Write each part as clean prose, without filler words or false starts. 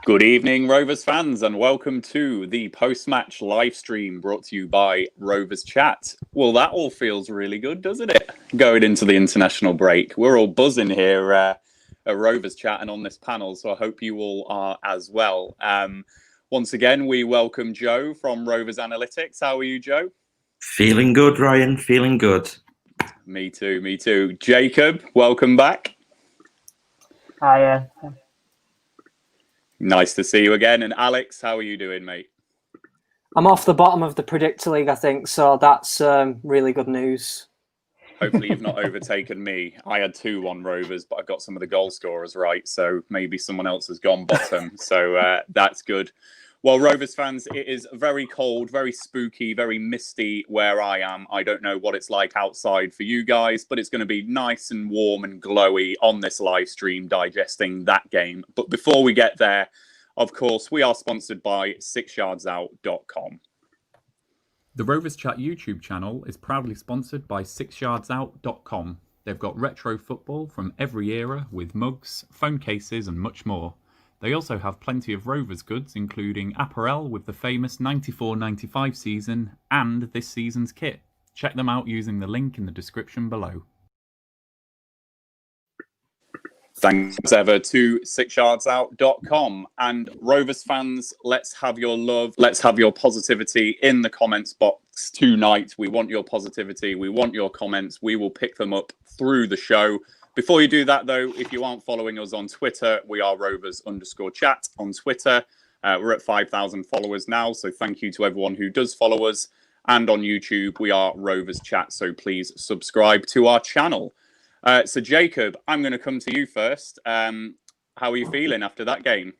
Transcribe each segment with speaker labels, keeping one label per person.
Speaker 1: Good evening, Rovers fans, and welcome to the post-match live stream brought to you by Rovers Chat. Well, that all feels really good, doesn't it? Going into the international break. We're all buzzing here at Rovers Chat and on this panel, so I hope you all are as well. Once again, we welcome Joe from Rovers Analytics. How are you, Joe?
Speaker 2: Feeling good, Ryan. Feeling good.
Speaker 1: Me too, me too. Jacob, welcome back.
Speaker 3: Hiya.
Speaker 1: Nice to see you again. And Alex, how are you doing, mate?
Speaker 4: I'm off the bottom of the Predictor League, I think, so that's really good news.
Speaker 1: Hopefully you've not overtaken me. I had 2-1 Rovers, but I got some of the goal scorers right, so maybe someone else has gone bottom. So that's good. Well, Rovers fans, it is very cold, very spooky, very misty where I am. I don't know what it's like outside for you guys, but it's going to be nice and warm and glowy on this live stream digesting that game. But before we get there, of course, we are sponsored by 6yardsout.com.
Speaker 5: The Rovers Chat YouTube channel is proudly sponsored by 6yardsout.com. They've got retro football from every era with mugs, phone cases and much more. They also have plenty of Rovers goods, including apparel with the famous 94-95 season and this season's kit. Check them out using the link in the description below.
Speaker 1: Thanks as ever to 6yardsout.com. And Rovers fans, let's have your love, let's have your positivity in the comments box tonight. We want your positivity, we want your comments. We will pick them up through the show. Before you do that, though, if you aren't following us on Twitter, we are Rovers_chat on Twitter. We're at 5,000 followers now, so thank you to everyone who does follow us. And on YouTube, we are Rovers Chat, so please subscribe to our channel. So, Jacob, I'm going to come to you first. How are you feeling after that game?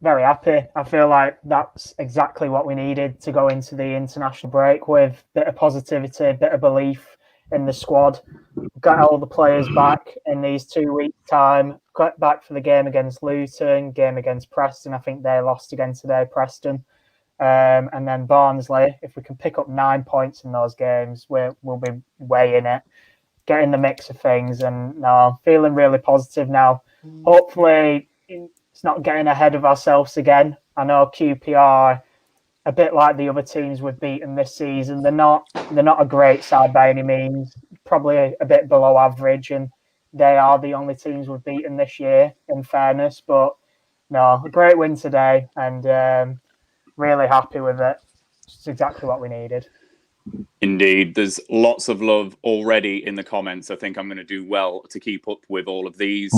Speaker 3: Very happy. I feel like that's exactly what we needed to go into the international break with. A bit of positivity, a bit of belief in the squad. Got all the players back in these 2 weeks' time. Got back for the game against Luton, game against Preston. I think they lost again today, Preston. And then Barnsley. If we can pick up 9 points in those games, we'll be way in it. Get in the mix of things. And no, feeling really positive now. Hopefully, it's not getting ahead of ourselves again. I know QPR, a bit like the other teams we've beaten this season, they're not a great side by any means. Probably a bit below average, and they are the only teams we've beaten this year, in fairness. But no, a great win today, and really happy with it. It's exactly what we needed.
Speaker 1: Indeed, there's lots of love already in the comments. I think I'm going to do well to keep up with all of these.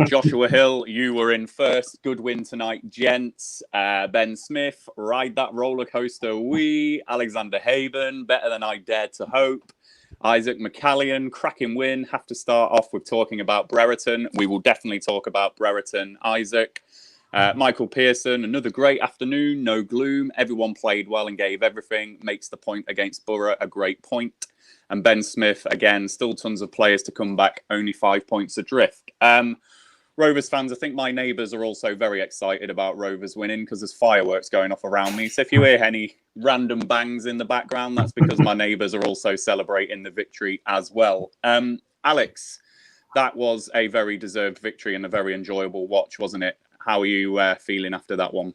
Speaker 1: Joshua Hill, you were in first. Good win tonight, gents. Ben Smith, ride that roller coaster. Alexander Haven, better than I dared to hope. Isaac McCallion, cracking win. Have to start off with talking about Brereton. We will definitely talk about Brereton, Isaac. Michael Pearson, another great afternoon, no gloom. Everyone played well and gave everything. Makes the point against Borough a great point. And Ben Smith, again, still tons of players to come back, only 5 points adrift. Rovers fans, I think my neighbours are also very excited about Rovers winning because there's fireworks going off around me. So if you hear any random bangs in the background, that's because my neighbours are also celebrating the victory as well. Alex, that was a very deserved victory and a very enjoyable watch, wasn't it? How are you feeling after that one?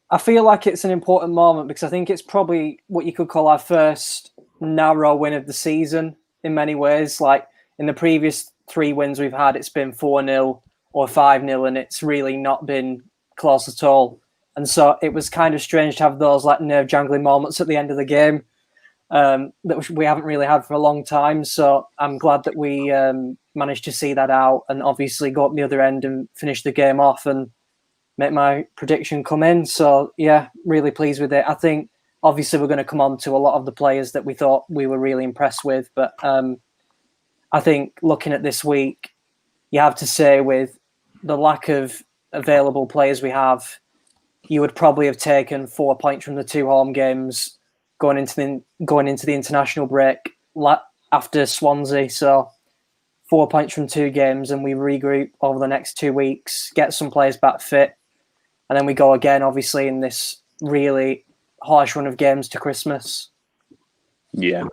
Speaker 4: I feel like it's an important moment because I think it's probably what you could call our first narrow win of the season in many ways. Like in the previous 3 wins we've had, it's been 4-0 or 5-0, and it's really not been close at all. And so it was kind of strange to have those like nerve-jangling moments at the end of the game that we haven't really had for a long time. So I'm glad that we managed to see that out and obviously go up the other end and finish the game off and make my prediction come in. So yeah, really pleased with it. I think obviously we're going to come on to a lot of the players that we thought we were really impressed with, but I think looking at this week, you have to say with the lack of available players we have, you would probably have taken 4 points from the 2 home games going into the international break after Swansea. So 4 points from 2 games, and we regroup over the next 2 weeks, get some players back fit, and then we go again, obviously, in this really harsh run of games to Christmas.
Speaker 1: Yeah.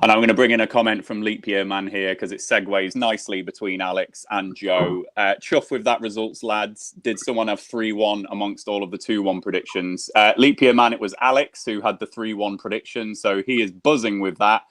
Speaker 1: And I'm going to bring in a comment from Leap Year Man here because it segues nicely between Alex and Joe. Chuff with that results, lads. Did someone have 3-1 amongst all of the 2-1 predictions? Leap Year Man, it was Alex who had the 3-1 prediction, so he is buzzing with that.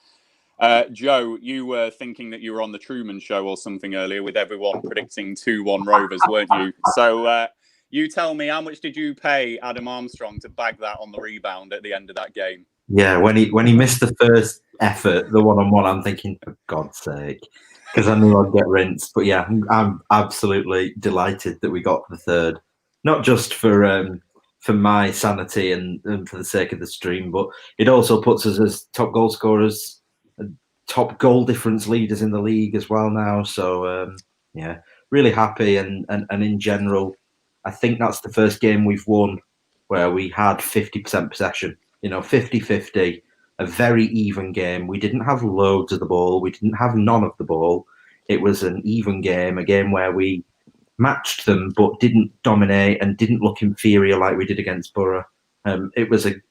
Speaker 1: Joe, you were thinking that you were on the Truman Show or something earlier with everyone predicting 2-1 Rovers, weren't you? So you tell me, how much did you pay Adam Armstrong to bag that on the rebound at the end of that game?
Speaker 2: Yeah, when he missed the first effort, the one-on-one, I'm thinking, for God's sake, because I knew I'd get rinsed. But yeah, I'm absolutely delighted that we got the third, not just for my sanity and for the sake of the stream, but it also puts us as top goal scorers, top goal difference leaders in the league as well now. So yeah, really happy, and in general, I think that's the first game we've won where we had 50% possession. 50-50, a very even game. We didn't have loads of the ball. We didn't have none of the ball. It was an even game, a game where we matched them but didn't dominate and didn't look inferior like we did against Borough. It was an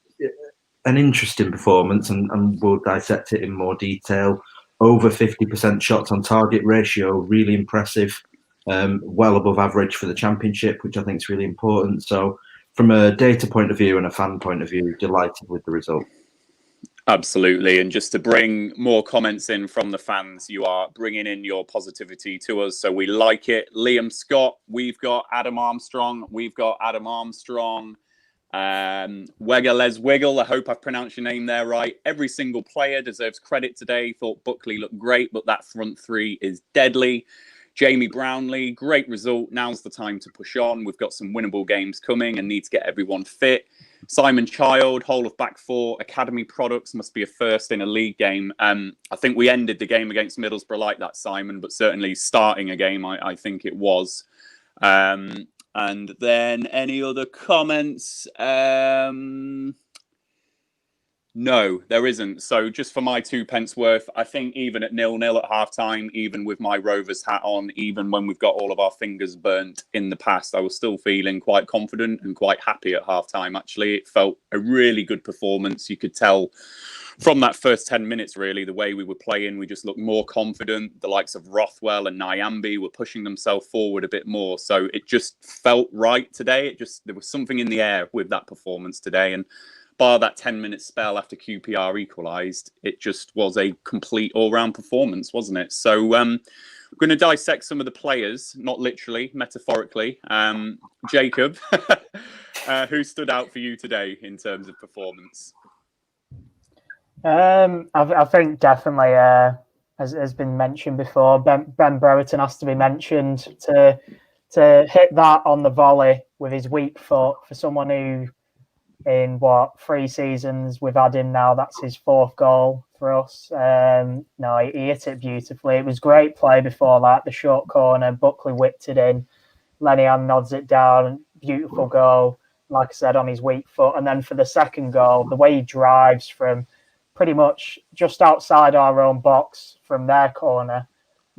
Speaker 2: interesting performance, and we'll dissect it in more detail. Over 50% shots on target ratio, really impressive. Well above average for the Championship, which I think is really important. So from a data point of view and a fan point of view, delighted with the result.
Speaker 1: Absolutely. And just to bring more comments in from the fans, you are bringing in your positivity to us. So we like it. Liam Scott, we've got Adam Armstrong. Wegger Les Wiggle, I hope I've pronounced your name there right. Every single player deserves credit today. Thought Buckley looked great, but that front 3 is deadly. Jamie Brownlee, great result. Now's the time to push on. We've got some winnable games coming and need to get everyone fit. Simon Child, whole of back 4, academy products must be a first in a league game. I think we ended the game against Middlesbrough like that, Simon, but certainly starting a game, I think it was. And then any other comments? No, there isn't. So just for my 2 pence worth, I think even at 0-0 at half-time, even with my Rovers hat on, even when we've got all of our fingers burnt in the past, I was still feeling quite confident and quite happy at half-time, actually. It felt a really good performance. You could tell from that first 10 minutes, really, the way we were playing, we just looked more confident. The likes of Rothwell and Nyambi were pushing themselves forward a bit more. So it just felt right today. There was something in the air with that performance today. And bar that 10-minute spell after QPR equalised, it just was a complete all-round performance, wasn't it? So we're going to dissect some of the players, not literally, metaphorically. Jacob, who stood out for you today in terms of performance?
Speaker 3: I think definitely, as has been mentioned before, Ben Brereton has to be mentioned to hit that on the volley with his weak foot for someone who, in 3 seasons we've had him now, that's his 4th goal for us. No, he hit it beautifully. It was great play before that, the short corner, Buckley whipped it in, Lenihan nods it down, beautiful goal, like I said, on his weak foot. And then for the second goal, the way he drives from pretty much just outside our own box from their corner,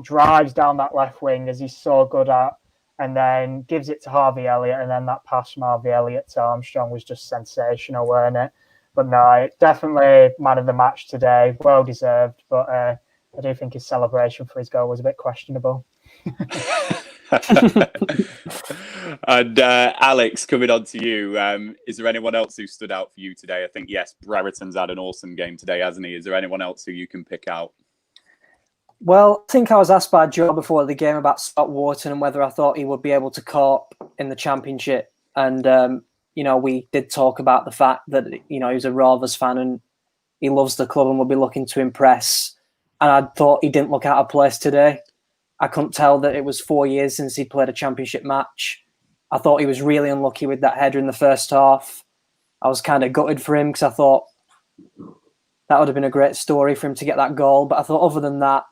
Speaker 3: drives down that left wing as he's so good at, and then gives it to Harvey Elliott, and then that pass from Harvey Elliott to Armstrong was just sensational, weren't it? But no, definitely man of the match today, well deserved. But I do think his celebration for his goal was a bit questionable.
Speaker 1: And Alex, coming on to you, is there anyone else who stood out for you today? I think, yes, Brereton's had an awesome game today, hasn't he? Is there anyone else who you can pick out?
Speaker 4: Well, I think I was asked by Joe before the game about Scott Wharton and whether I thought he would be able to cope in the Championship. And, we did talk about the fact that, he was a Rovers fan and he loves the club and will be looking to impress. And I thought he didn't look out of place today. I couldn't tell that it was 4 years since he played a Championship match. I thought he was really unlucky with that header in the first half. I was kind of gutted for him because I thought that would have been a great story for him to get that goal. But I thought other than that,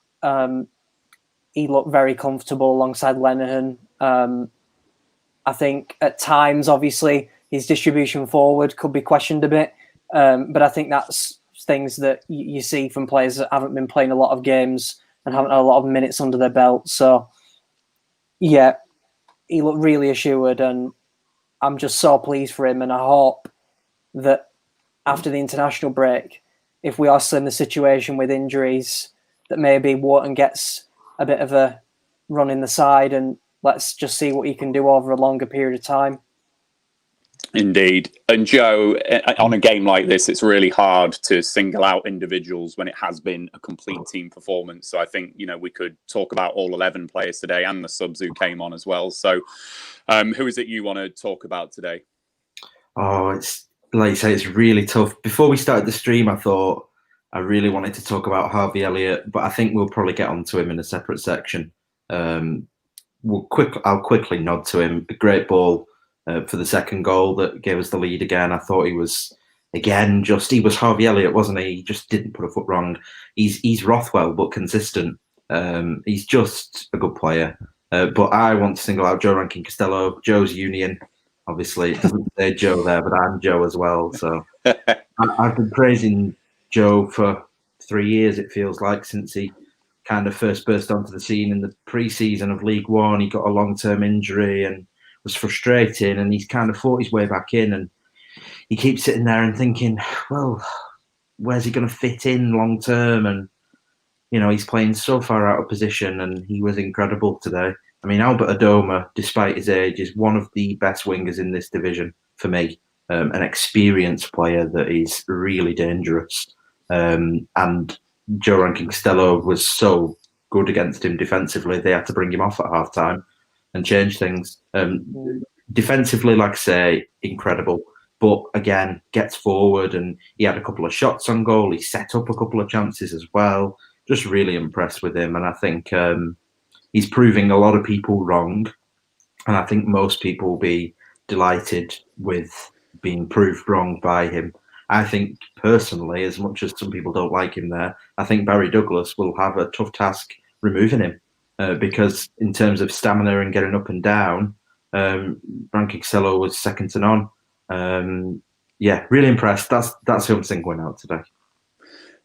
Speaker 4: he looked very comfortable alongside Lenihan. I think at times, obviously, his distribution forward could be questioned a bit. But I think that's things that you see from players that haven't been playing a lot of games and haven't had a lot of minutes under their belt. So, yeah, he looked really assured, and I'm just so pleased for him. And I hope that after the international break, if we are still in the situation with injuries, that maybe Wharton gets a bit of a run in the side, and let's just see what he can do over a longer period of time.
Speaker 1: Indeed. And Joe, on a game like this, it's really hard to single out individuals when it has been a complete team performance. So I think, we could talk about all 11 players today and the subs who came on as well. So who is it you want to talk about today?
Speaker 2: Oh, it's like you say, it's really tough. Before we started the stream, I thought I really wanted to talk about Harvey Elliott, but I think we'll probably get onto him in a separate section. I'll quickly nod to him. A great ball for the second goal that gave us the lead again. I thought he was Harvey Elliott, wasn't he? He just didn't put a foot wrong. He's Rothwell, but consistent. He's just a good player. But I want to single out Joe Rankin Costello, Joe's Union. Obviously, it doesn't say Joe there, but I'm Joe as well. So I've been praising Joe for 3 years, it feels like, since he kind of first burst onto the scene in the pre-season of League One. He got a long-term injury and was frustrating, and he's kind of fought his way back in, and he keeps sitting there and thinking, well, where's he going to fit in long-term? And, he's playing so far out of position, and he was incredible today. I mean, Albert Adoma, despite his age, is one of the best wingers in this division for me. An experienced player that is really dangerous. And Joe Rankin Costello was so good against him defensively, they had to bring him off at half-time and change things. Defensively, like I say, incredible. But again, gets forward, and he had a couple of shots on goal. He set up a couple of chances as well. Just really impressed with him. And I think he's proving a lot of people wrong. And I think most people will be delighted with being proved wrong by him. I think personally, as much as some people don't like him there, I think Barry Douglas will have a tough task removing him because in terms of stamina and getting up and down, Rankin Costello was second to none. yeah, really impressed. That's who I'm singling out today.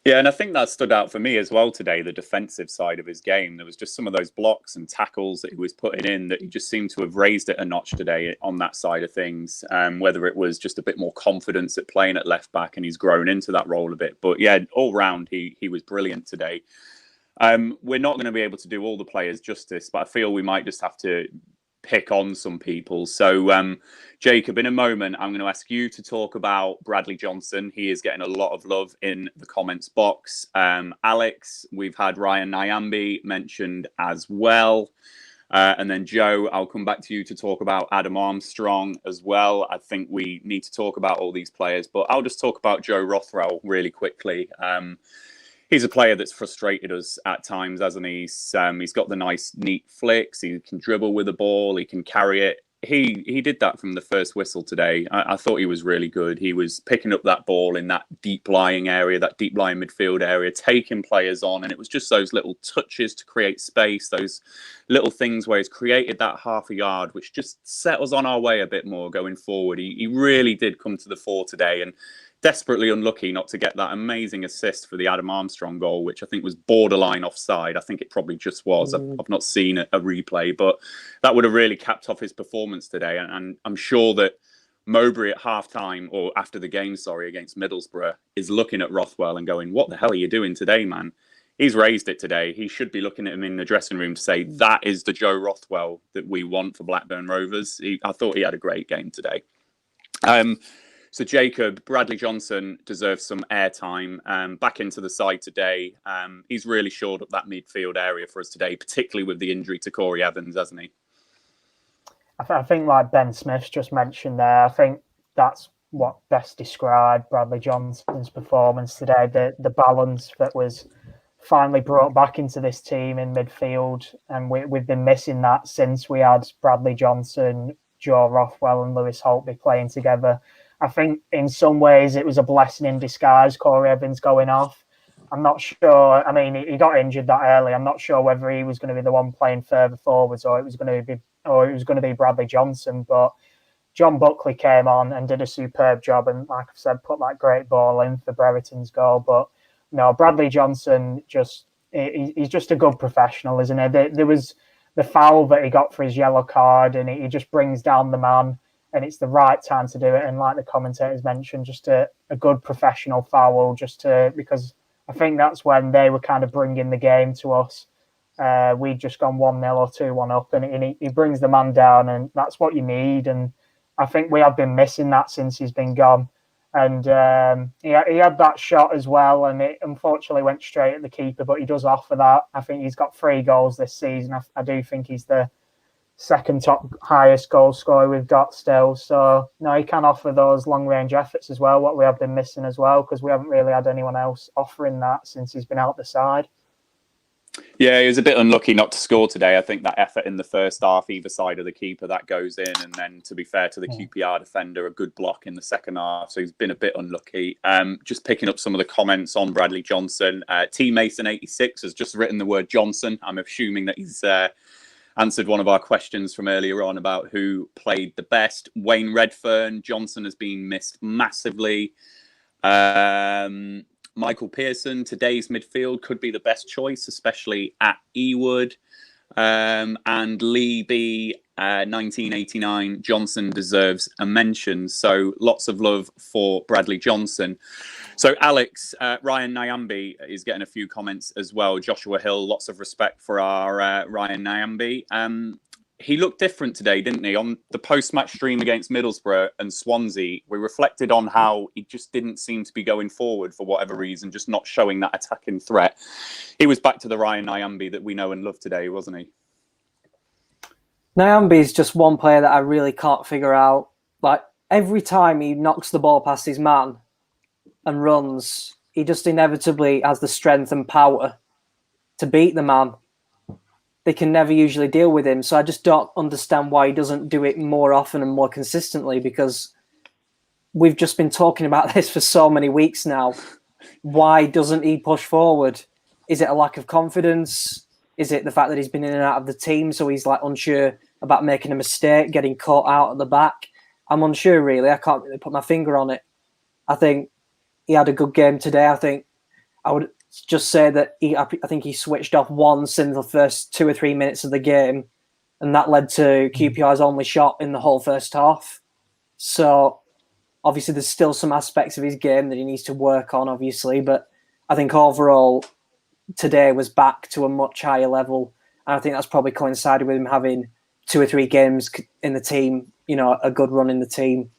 Speaker 1: Yeah, and I think that stood out for me as well today, the defensive side of his game. There was just some of those blocks and tackles that he was putting in that he just seemed to have raised it a notch today on that side of things, whether it was just a bit more confidence at playing at left back and he's grown into that role a bit. But yeah, all round, he was brilliant today. We're not going to be able to do all the players justice, but I feel we might just have to pick on some people. So, Jacob, in a moment, I'm going to ask you to talk about Bradley Johnson. He is getting a lot of love in the comments box. Alex, we've had Ryan Nyambe mentioned as well. And then Joe, I'll come back to you to talk about Adam Armstrong as well. I think we need to talk about all these players, but I'll just talk about Joe Rothwell really quickly. He's a player that's frustrated us at times, hasn't he? He's got the nice, neat flicks. He can dribble with the ball. He can carry it. He did that from the first whistle today. I thought he was really good. He was picking up that ball in that deep lying area, that deep lying midfield area, taking players on. And it was just those little touches to create space, those little things where he's created that half a yard, which just set us on our way a bit more going forward. He really did come to the fore today, and desperately unlucky not to get that amazing assist for the Adam Armstrong goal, which I think was borderline offside. I think it probably just was. I've not seen a replay, but that would have really capped off his performance today. And I'm sure that Mowbray at halftime, or after the game, against Middlesbrough, is looking at Rothwell and going, "What the hell are you doing today, man?" He's raised it today. He should be looking at him in the dressing room to say, that is the Joe Rothwell that we want for Blackburn Rovers. I thought he had a great game today. So, Jacob, Bradley Johnson deserves some airtime. Back into the side today. He's really shored up that midfield area for us today, particularly with the injury to Corey Evans, hasn't he?
Speaker 3: I think, like Ben Smith just mentioned there, I think that's what best described Bradley Johnson's performance today. The balance that was finally brought back into this team in midfield, and we've been missing that since we had Bradley Johnson, Joe Rothwell and Lewis Holtby playing together. I think in some ways it was a blessing in disguise, Corey Evans going off. I'm not sure. I mean, he got injured that early. I'm not sure whether he was going to be the one playing further forwards or it was going to be Bradley Johnson. But John Buckley came on and did a superb job, and like I've said, put that great ball in for Brereton's goal. But no, Bradley Johnson he's just a good professional, isn't he? There was the foul that he got for his yellow card, and he just brings down the man. And it's the right time to do it. And like the commentators mentioned, just a good professional foul, because I think that's when they were kind of bringing the game to us. We'd just gone 1-0 or 2-1 up, and he brings the man down, and that's what you need. And I think we have been missing that since he's been gone. And he had that shot as well, and it unfortunately went straight at the keeper, but he does offer that. I think he's got 3 goals this season. I do think he's the second top highest goal scorer we've got still. So, no, he can offer those long-range efforts as well, what we have been missing as well, because we haven't really had anyone else offering that since he's been out the side.
Speaker 1: Yeah, he was a bit unlucky not to score today. I think that effort in the first half, either side of the keeper, that goes in. And then, to be fair to the QPR defender, a good block in the second half. So he's been a bit unlucky. Just picking up some of the comments on Bradley Johnson. T Mason 86 has just written the word Johnson. I'm assuming that he's answered one of our questions from earlier on about who played the best. Wayne Redfern, Johnson has been missed massively. Michael Pearson, today's midfield could be the best choice, especially at Ewood. And Lee B, 1989, Johnson deserves a mention. So lots of love for Bradley Johnson. So Alex, Ryan Nyambe is getting a few comments as well. Joshua Hill, lots of respect for our Ryan Nyambe. He looked different today, didn't he? On the post-match stream against Middlesbrough and Swansea, we reflected on how he just didn't seem to be going forward for whatever reason, just not showing that attacking threat. He was back to the Ryan Nyambe that we know and love today, wasn't he?
Speaker 4: Nyambe is just one player that I really can't figure out. Like, every time he knocks the ball past his man and runs, he just inevitably has the strength and power to beat the man. They can never usually deal with him. So I just don't understand why he doesn't do it more often and more consistently, because we've just been talking about this for so many weeks now. Why doesn't he push forward? Is it a lack of confidence? Is it the fact that he's been in and out of the team, so he's like unsure about making a mistake, getting caught out at the back? I'm unsure, really. I can't really put my finger on it. I think he had a good game today. I think I would just say that I think he switched off once in the first 2 or 3 minutes of the game, and that led to QPR's only shot in the whole first half. So obviously there's still some aspects of his game that he needs to work on, obviously, but I think overall today was back to a much higher level, and I think that's probably coincided with him having 2 or 3 games in the team, a good run in the team,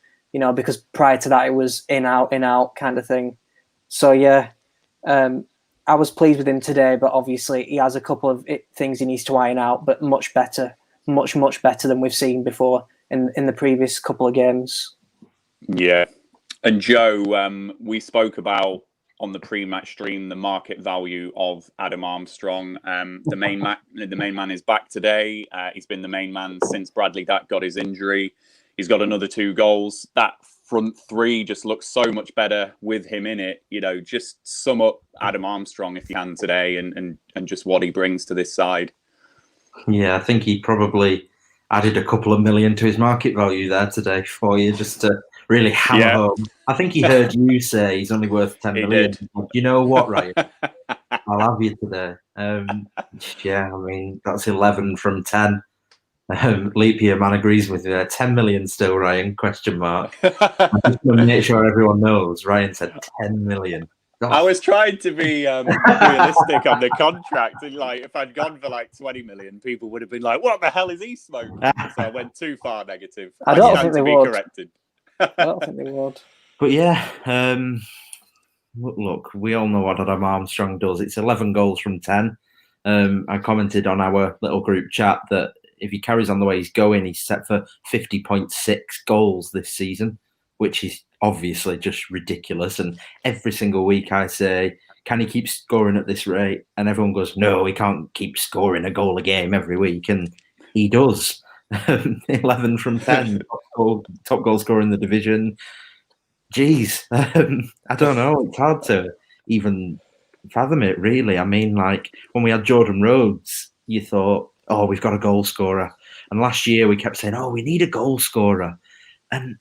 Speaker 4: because prior to that it was in out kind of thing. So yeah, I was pleased with him today, but obviously he has a couple of things he needs to iron out, but much better than we've seen before in the previous couple of games.
Speaker 1: Yeah. And Joe, we spoke about on the pre-match stream the market value of Adam Armstrong. The main man is back today. He's been the main man since Bradley Dack got his injury. He's got another 2 goals. That front 3 just looks so much better with him in it. Just sum up Adam Armstrong if you can today, and just what he brings to this side.
Speaker 2: Yeah, I think he probably added a couple of million to his market value there today for you, just to really hammer home. I think he heard you say he's only worth 10 million.
Speaker 1: Did.
Speaker 2: You know what, Ryan? I'll have you today. Yeah, I mean, that's 11 from 10. Leap year man agrees with you. 10 million still, Ryan? Question mark. I just want to make sure everyone knows. Ryan said 10 million. God.
Speaker 1: I was trying to be realistic on the contract, and if I'd gone for 20 million, people would have been like, "What the hell is he smoking?" So I went too far negative.
Speaker 4: I don't think they would.
Speaker 1: Corrected.
Speaker 4: I don't think they would.
Speaker 2: But yeah, look, we all know what Adam Armstrong does. It's 11 goals from 10. I commented on our little group chat that if he carries on the way he's going, he's set for 50.6 goals this season, which is obviously just ridiculous. And every single week I say, can he keep scoring at this rate? And everyone goes, no, he can't keep scoring a goal a game every week. And he does. 11 from 10, top goal scorer in the division. Jeez, I don't know. It's hard to even fathom it, really. I mean, when we had Jordan Rhodes, you thought, oh, we've got a goal scorer. And last year we kept saying, oh, we need a goal scorer. And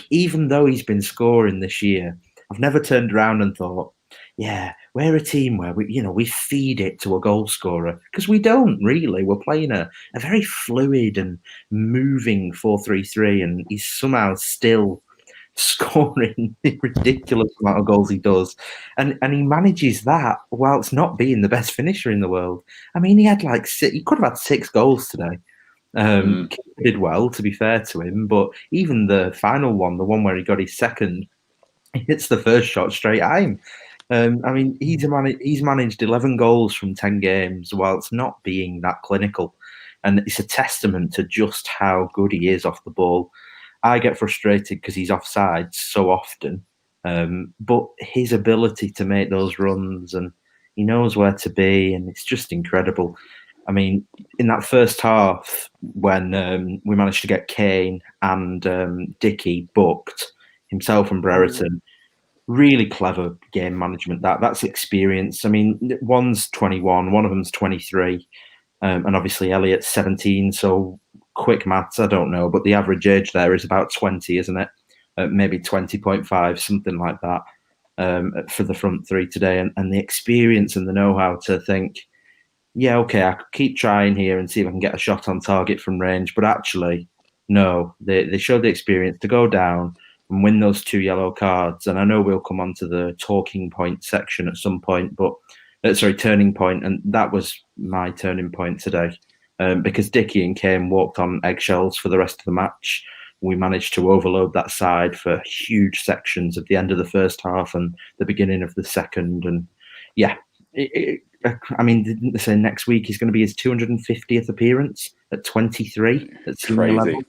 Speaker 2: even though he's been scoring this year, I've never turned around and thought, yeah, we're a team where we feed it to a goal scorer, because we don't really. We're playing a very fluid and moving 4-3-3, and he's somehow still scoring the ridiculous amount of goals he does, and he manages that whilst not being the best finisher in the world. I mean, he had he could have had 6 goals today. He did well, to be fair to him, but even the final one, the one where he got his second, he hits the first shot straight at him. I mean, he's managed 11 goals from 10 games whilst not being that clinical, and it's a testament to just how good he is off the ball. I get frustrated because he's offside so often, but his ability to make those runs, and he knows where to be, and it's just incredible. I mean, in that first half, when we managed to get Kane and Dickey booked, himself and Brereton, really clever game management. That's experience. I mean, one's 21, one of them's 23, and obviously Elliot's 17, so quick maths, I don't know, but the average age there is about 20, isn't it? Maybe 20.5, something like that, for the front 3 today. And the experience and the know-how to think, yeah, okay, I could keep trying here and see if I can get a shot on target from range. But actually, no, they showed the experience to go down and win those 2 yellow cards. And I know we'll come on to the talking point section at some point, but turning point. And that was my turning point today. Because Dickey and Kane walked on eggshells for the rest of the match. We managed to overload that side for huge sections at the end of the first half and the beginning of the second. And yeah, I mean, didn't they say next week is going to be his 250th appearance at 23 at senior level?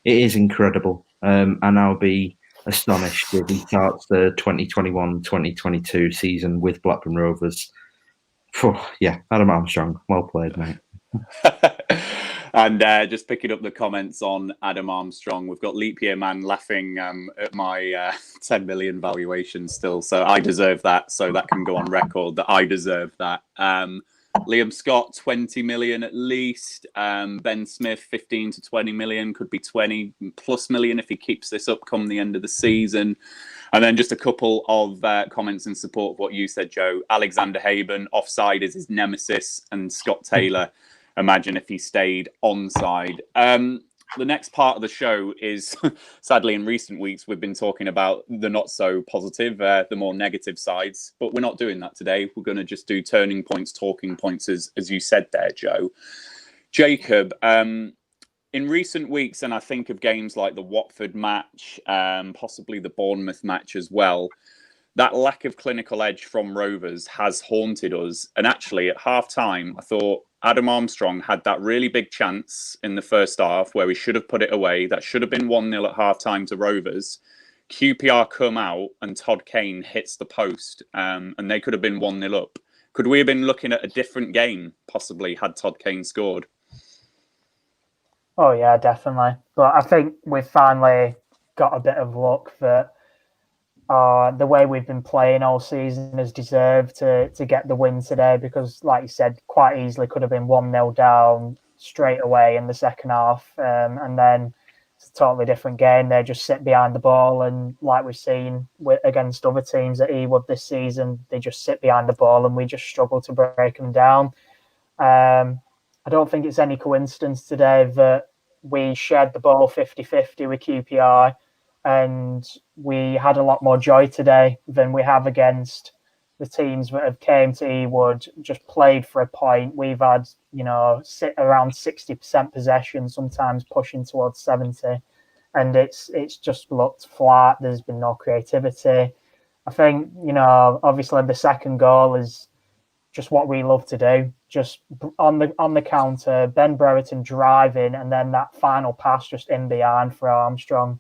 Speaker 2: It is incredible. And I'll be astonished if he starts the 2021-2022 season with Blackburn Rovers. Yeah, Adam Armstrong, well played, mate.
Speaker 1: And just picking up the comments on Adam Armstrong, we've got Leap Year Man laughing at my 10 million valuation still, so I deserve that, so that can go on record that I deserve that. Liam Scott, 20 million at least. Ben Smith, 15 to 20 million, could be 20 plus million if he keeps this up come the end of the season. And then just a couple of comments in support of what you said, Joe. Alexander Haben, offside is his nemesis, and Scott Taylor, imagine if he stayed onside. The next part of the show is, sadly, in recent weeks, we've been talking about the not so positive, the more negative sides, but we're not doing that today. We're going to just do turning points, talking points, as you said there, Joe. Jacob, in recent weeks, and I think of games like the Watford match, possibly the Bournemouth match as well, that lack of clinical edge from Rovers has haunted us. And actually, at half-time, I thought Adam Armstrong had that really big chance in the first half where we should have put it away. That should have been 1-0 at half-time to Rovers. QPR come out and Todd Kane hits the post, and they could have been 1-0 up. Could we have been looking at a different game, possibly, had Todd Kane scored?
Speaker 3: Oh, yeah, definitely. But I think we've finally got a bit of luck that the way we've been playing all season has deserved to get the win today, because, like you said, quite easily could have been 1-0 down straight away in the second half. And then it's a totally different game. They just sit behind the ball. And like we've seen against other teams at Ewood this season, they just sit behind the ball and we just struggle to break them down. I don't think it's any coincidence today that we shared the ball 50-50 with QPR, and we had a lot more joy today than we have against the teams that have came to Ewood, just played for a point. We've had, sit around 60% possession, sometimes pushing towards 70, and it's just looked flat. There's been no creativity. I think, obviously the second goal is just what we love to do. Just on the counter, Ben Brereton driving, and then that final pass just in behind for Armstrong.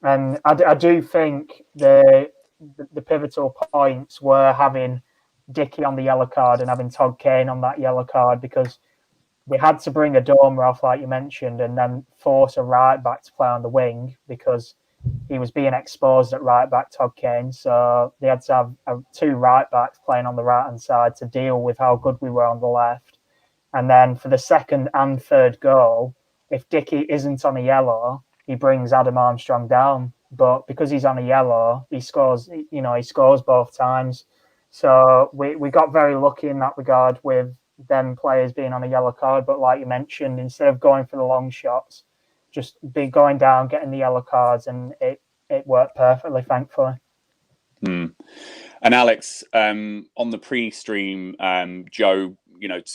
Speaker 3: And I do think the pivotal points were having Dickey on the yellow card and having Todd Kane on that yellow card, because we had to bring a Dormer off, like you mentioned, and then force a right back to play on the wing because he was being exposed at right back, Todd Kane. So they had to have two right backs playing on the right hand side to deal with how good we were on the left. And then for the second and third goal, if Dickey isn't on a yellow, he brings Adam Armstrong down. But because he's on a yellow, he scores. He scores both times. So we got very lucky in that regard with them players being on a yellow card. But like you mentioned, instead of going for the long shots, just be going down, getting the yellow cards, and it worked perfectly, thankfully.
Speaker 1: And Alex, on the pre-stream, Joe,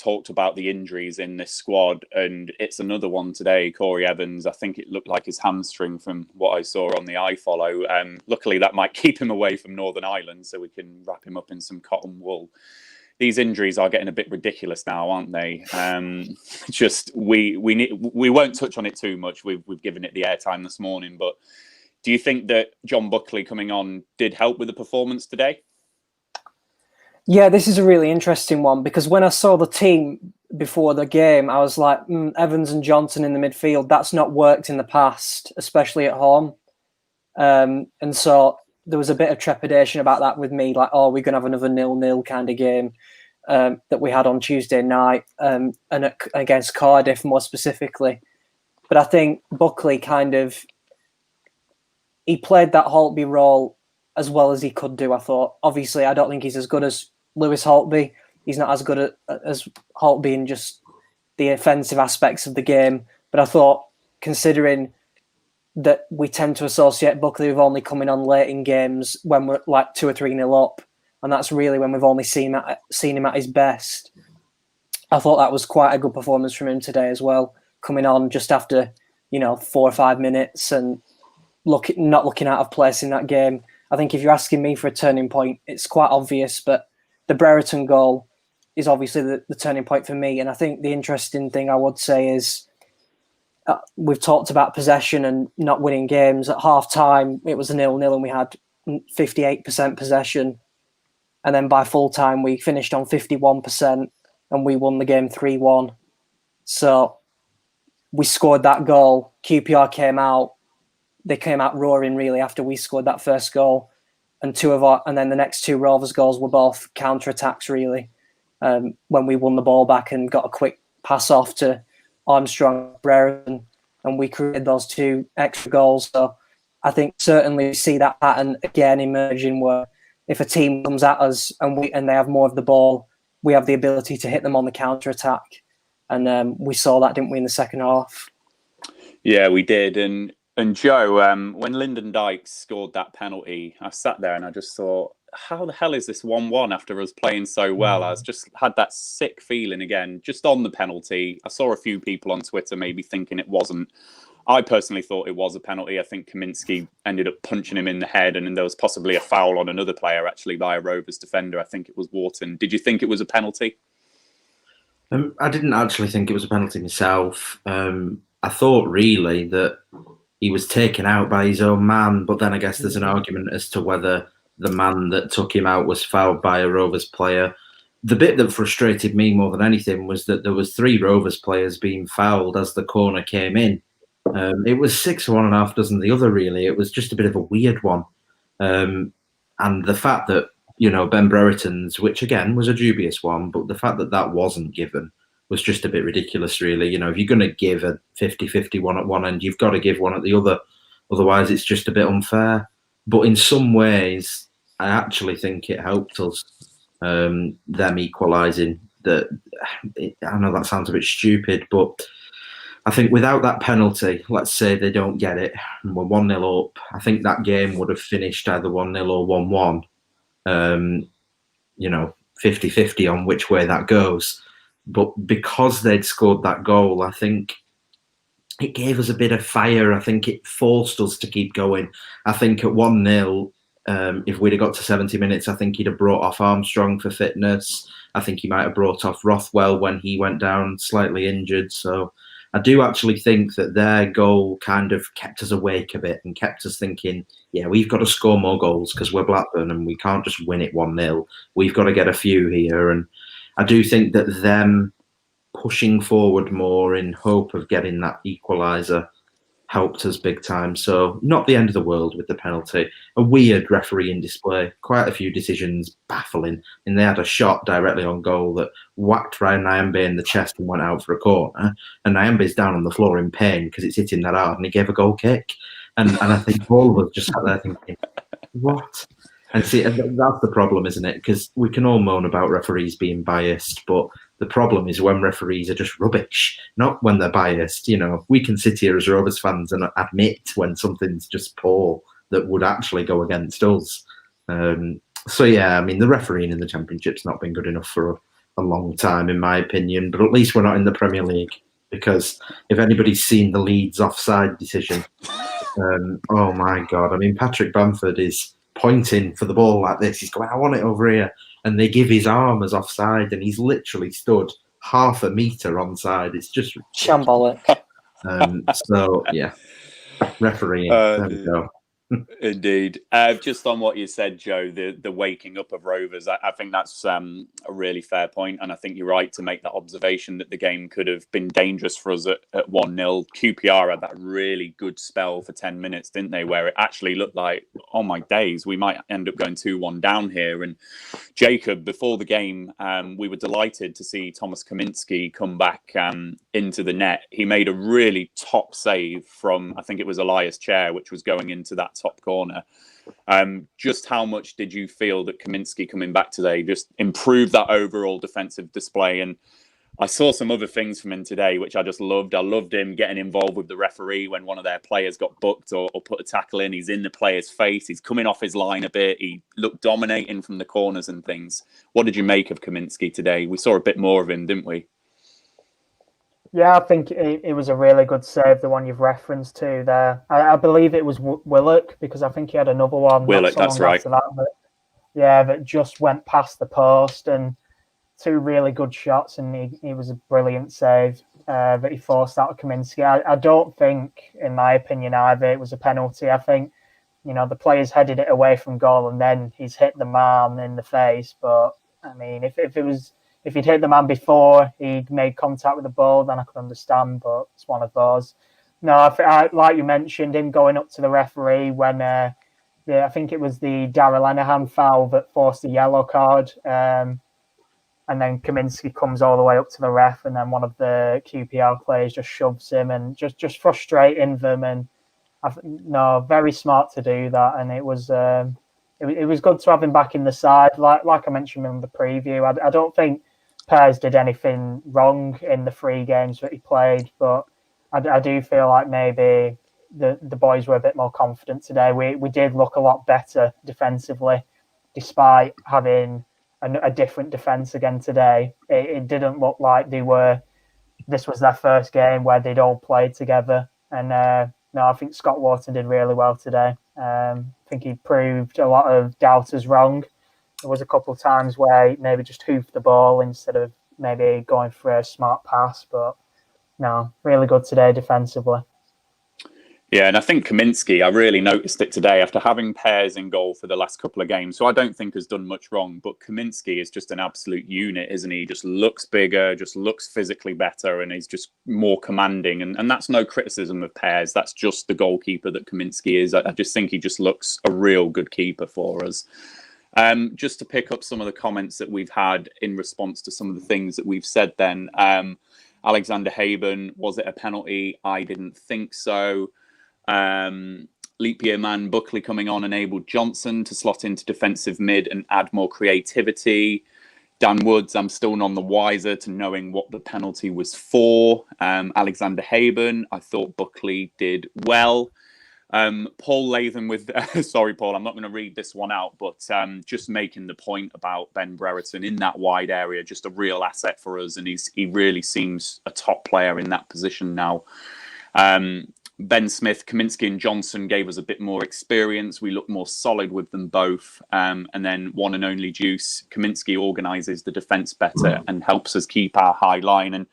Speaker 1: talked about the injuries in this squad, and it's another one today. Corey Evans, I think it looked like his hamstring from what I saw on the iFollow. Luckily, that might keep him away from Northern Ireland, so we can wrap him up in some cotton wool. These injuries are getting a bit ridiculous now, aren't they? Just we won't touch on it too much. We've given it the airtime this morning, but do you think that John Buckley coming on did help with the performance today?
Speaker 4: Yeah, this is a really interesting one, because when I saw the team before the game, I was like, Evans and Johnson in the midfield, that's not worked in the past, especially at home. And so there was a bit of trepidation about that with me, like, oh, we're going to have another 0-0 kind of game that we had on Tuesday night and against Cardiff more specifically. But I think Buckley he played that Holtby role as well as he could do, I thought. Obviously, I don't think he's as good as Lewis Holtby. He's not as good as Holtby in just the offensive aspects of the game. But I thought, considering that we tend to associate Buckley with only coming on late in games when we're like 2 or 3-0 up, and that's really when we've only seen him at his best. I thought that was quite a good performance from him today as well, coming on just after 4 or 5 minutes and not looking out of place in that game. I think if you're asking me for a turning point, it's quite obvious, but the Brereton goal is obviously the turning point for me. And I think the interesting thing I would say is we've talked about possession and not winning games. At half-time, it was 0-0 and we had 58% possession. And then by full-time, we finished on 51% and we won the game 3-1. So we scored that goal. QPR came out. They came out roaring, really, after we scored that first goal. And then the next two Rovers goals were both counter-attacks, really, when we won the ball back and got a quick pass off to Armstrong, Brereton, and we created those two extra goals. So I think certainly see that pattern again emerging, where if a team comes at us and they have more of the ball, we have the ability to hit them on the counter attack, and we saw that, didn't we, in the second half?
Speaker 1: Yeah, we did. And Joe, when Lyndon Dykes scored that penalty, I sat there and I just thought, how the hell is this 1-1 after us playing so well? I was just had that sick feeling again, just on the penalty. I saw a few people on Twitter maybe thinking it wasn't. I personally thought it was a penalty. I think Kaminski ended up punching him in the head, and then there was possibly a foul on another player, actually, by a Rovers defender. I think it was Wharton. Did you think it was a penalty?
Speaker 2: I didn't actually think it was a penalty myself. I thought really that he was taken out by his own man, but then I guess there's an argument as to whether the man that took him out was fouled by a Rovers player. The bit that frustrated me more than anything was that there was 3 Rovers players being fouled as the corner came in. It was 6 for one and a half dozen the other, really. It was just a bit of a weird one. And the fact that, Ben Brereton's, which again was a dubious one, but the fact that that wasn't given was just a bit ridiculous, really. If you're going to give a 50-50 one at one end, you've got to give one at the other. Otherwise, it's just a bit unfair. But in some ways, I actually think it helped us, them equalising. I know that sounds a bit stupid, but I think without that penalty, let's say they don't get it, and we're 1-0 up, I think that game would have finished either 1-0 or 1-1. 50-50 on which way that goes. But because they'd scored that goal, I think it gave us a bit of fire. I think it forced us to keep going. I think at 1-0, if we'd have got to 70 minutes, I think he'd have brought off Armstrong for fitness. I think he might have brought off Rothwell when he went down slightly injured. So I do actually think that their goal kind of kept us awake a bit and kept us thinking, yeah, we've got to score more goals because we're Blackburn and we can't just win it 1-0. We've got to get a few here. And I do think that them pushing forward more in hope of getting that equaliser helped us big time. So not the end of the world with the penalty. A weird refereeing display. Quite a few decisions baffling. And they had a shot directly on goal that whacked Ryan Nyambe in the chest and went out for a corner. And Nyambe's down on the floor in pain because it's hitting that hard and he gave a goal kick. And I think all of us just sat there thinking, what? And see, that's the problem, isn't it? Because we can all moan about referees being biased, but the problem is when referees are just rubbish, not when they're biased. We can sit here as Rovers fans and admit when something's just poor that would actually go against us. So, yeah, I mean, the refereeing in the Championship's not been good enough for a long time, in my opinion, but at least we're not in the Premier League, because if anybody's seen the Leeds offside decision, oh, my God. I mean, Patrick Bamford is pointing for the ball like this. He's going, I want it over here. And they give his arm as offside, and he's literally stood half a metre onside. It's just
Speaker 4: shambolic.
Speaker 2: So, yeah, refereeing. There we go.
Speaker 1: Indeed. Just on what you said, Joe, the waking up of Rovers, I think that's a really fair point. And I think you're right to make that observation that the game could have been dangerous for us at 1-0. QPR had that really good spell for 10 minutes, didn't they? Where it actually looked like, oh my days, we might end up going 2-1 down here. And Jacob, before the game, we were delighted to see Thomas Kaminski come back into the net. He made a really top save from, I think it was Elias Chair, which was going into that top corner. Just how much did you feel that Kaminski coming back today just improved that overall defensive display? And I saw some other things from him today, which I just loved. I loved him getting involved with the referee when one of their players got booked or put a tackle in. He's in the player's face. He's coming off his line a bit. He looked dominating from the corners and things. What did you make of Kaminski today? We saw a bit more of him, didn't we?
Speaker 3: Yeah, I think it was a really good save, the one you've referenced to there. I believe it was Willock, because I think he had another one.
Speaker 1: Willock, that's right.
Speaker 3: That just went past the post, and 2 really good shots, and he was a brilliant save that he forced out of Kaminski. I don't think, in my opinion, either it was a penalty. I think, the players headed it away from goal, and then he's hit the man in the face. But, I mean, if he'd hit the man before he made contact with the ball, then I could understand, but it's one of those. No, I like you mentioned, him going up to the referee when, I think it was the Darrell Lenihan foul that forced the yellow card, and then Kaminski comes all the way up to the ref, and then one of the QPR players just shoves him and just frustrating them. And No, very smart to do that, and it was good to have him back in the side. Like I mentioned in the preview, I don't think Pears did anything wrong in the 3 games that he played, but I do feel like maybe the boys were a bit more confident today. We did look a lot better defensively, despite having a different defence again today. It didn't look like this was their first game where they'd all played together. And no, I think Scott Wharton did really well today. I think he proved a lot of doubters wrong. There was a couple of times where he maybe just hoofed the ball instead of maybe going for a smart pass. But no, really good today defensively.
Speaker 1: Yeah, and I think Kaminsky, I really noticed it today after having Pears in goal for the last couple of games, so I don't think has done much wrong, but Kaminsky is just an absolute unit, isn't he? Just looks bigger, just looks physically better, and he's just more commanding, and that's no criticism of Pears, that's just the goalkeeper that Kaminsky is. I just think he just looks a real good keeper for us. Just to pick up some of the comments that we've had in response to some of the things that we've said then, Alexander Haben, was it a penalty? I didn't think so. Leap year man Buckley coming on enabled Johnson to slot into defensive mid and add more creativity. Dan Woods, I'm still none the wiser to knowing what the penalty was for. Alexander Haben, I thought Buckley did well. Paul Latham with, sorry, Paul, I'm not going to read this one out, but just making the point about Ben Brereton in that wide area, just a real asset for us. And he really seems a top player in that position now. Ben Smith, Kaminsky and Johnson gave us a bit more experience. We look more solid with them both. And then one and only Juice, Kaminsky organises the defence better and helps us keep our high line. And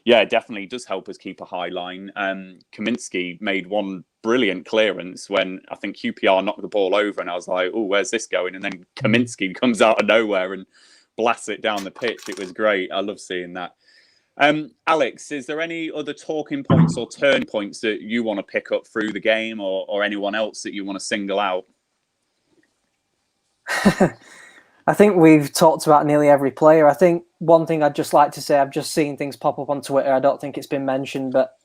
Speaker 1: yeah, definitely does help us keep a high line. Kaminsky made one brilliant clearance when I think QPR knocked the ball over and I was like, oh, where's this going? And then Kaminsky comes out of nowhere and blasts it down the pitch. It was great. I love seeing that. Alex, is there any other talking points or turn points that you want to pick up through the game or anyone else that you want to single out?
Speaker 4: I think we've talked about nearly every player. I think one thing I'd just like to say, I've just seen things pop up on Twitter. I don't think it's been mentioned, but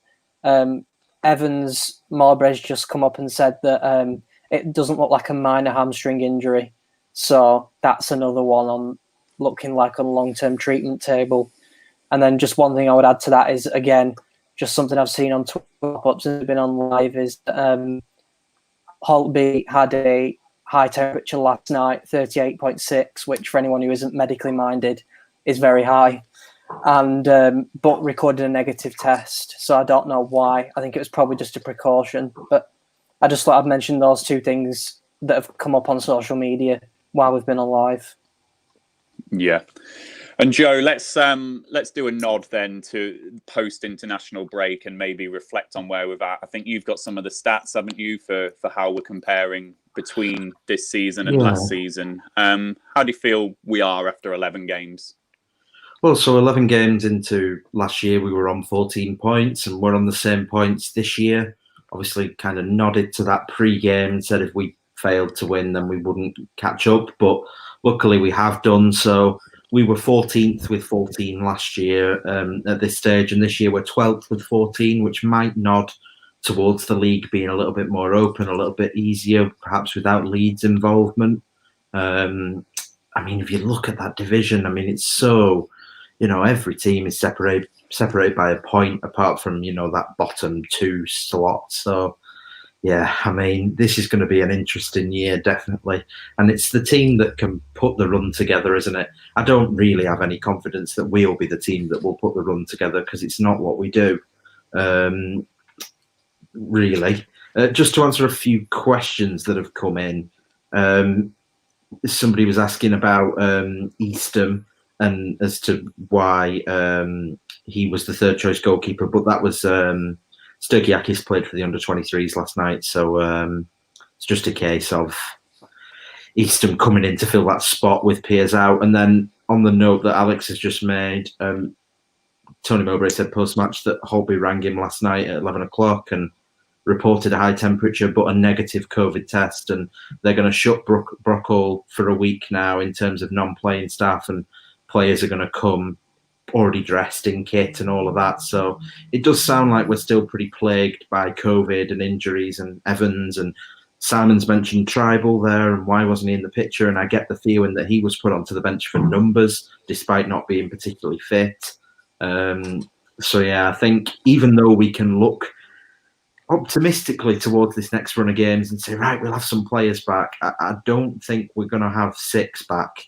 Speaker 4: Evans Mowbray's just come up and said that it doesn't look like a minor hamstring injury. So that's another one on looking like a long-term treatment table. And then just one thing I would add to that is, again, just something I've seen on Twitter since I've been on live is Holtby had a high temperature last night, 38.6, which for anyone who isn't medically minded is very high, and but recorded a negative test. So I don't know why. I think it was probably just a precaution. But I just thought I'd mention those two things that have come up on social media while we've been on live.
Speaker 1: Yeah. And Joe, let's do a nod then to post-international break and maybe reflect on where we're at. I think you've got some of the stats, haven't you, for how we're comparing between this season and last season. How do you feel we are after 11 games?
Speaker 2: Well, so 11 games into last year, we were on 14 points and we're on the same points this year. Obviously kind of nodded to that pre-game and said if we failed to win, then we wouldn't catch up. But luckily we have done so. We were 14th with 14 last year at this stage, and this year we're 12th with 14, which might nod towards the league being a little bit more open, a little bit easier, perhaps without Leeds' involvement. I mean, if you look at that division, I mean, it's so, every team is separated by a point apart from, that bottom 2 slot. So, yeah, I mean, this is going to be an interesting year, definitely. And it's the team that can put the run together, isn't it? I don't really have any confidence that we'll be the team that will put the run together because it's not what we do, really. Just to answer a few questions that have come in, somebody was asking about Eastham and as to why he was the third choice goalkeeper, but that was... Sturgiakis played for the under-23s last night, so it's just a case of Eastham coming in to fill that spot with Piers out. And then on the note that Alex has just made, Tony Mowbray said post-match that Holtby rang him last night at 11 o'clock and reported a high temperature but a negative COVID test, and they're going to shut Brockall for a week now in terms of non-playing staff, and players are going to come already dressed in kit and all of that. So it does sound like we're still pretty plagued by COVID and injuries, and Evans and Simon's mentioned Tribal there, and why wasn't he in the picture? And I get the feeling that he was put onto the bench for numbers, despite not being particularly fit. So yeah, I think even though we can look optimistically towards this next run of games and say, right, we'll have some players back, I don't think we're going to have 6 back.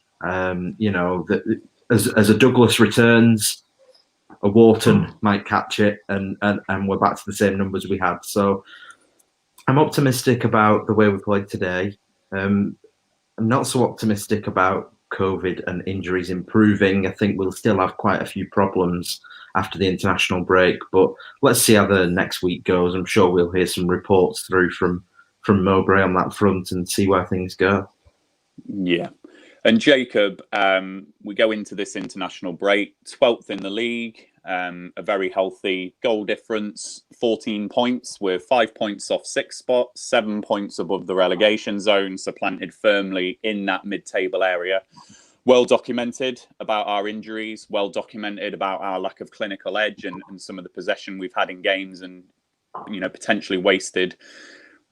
Speaker 2: As a Douglas returns, a Wharton might catch it, and we're back to the same numbers we had. So I'm optimistic about the way we played today. I'm not so optimistic about COVID and injuries improving. I think we'll still have quite a few problems after the international break, but let's see how the next week goes. I'm sure we'll hear some reports through from Mowbray on that front and see where things go.
Speaker 1: Yeah. And Jacob, we go into this international break, 12th in the league, a very healthy goal difference, 14 points. We're 5 points off 6th spot, 7 points above the relegation zone, so planted firmly in that mid-table area. Well documented about our injuries, well documented about our lack of clinical edge and some of the possession we've had in games and, potentially wasted.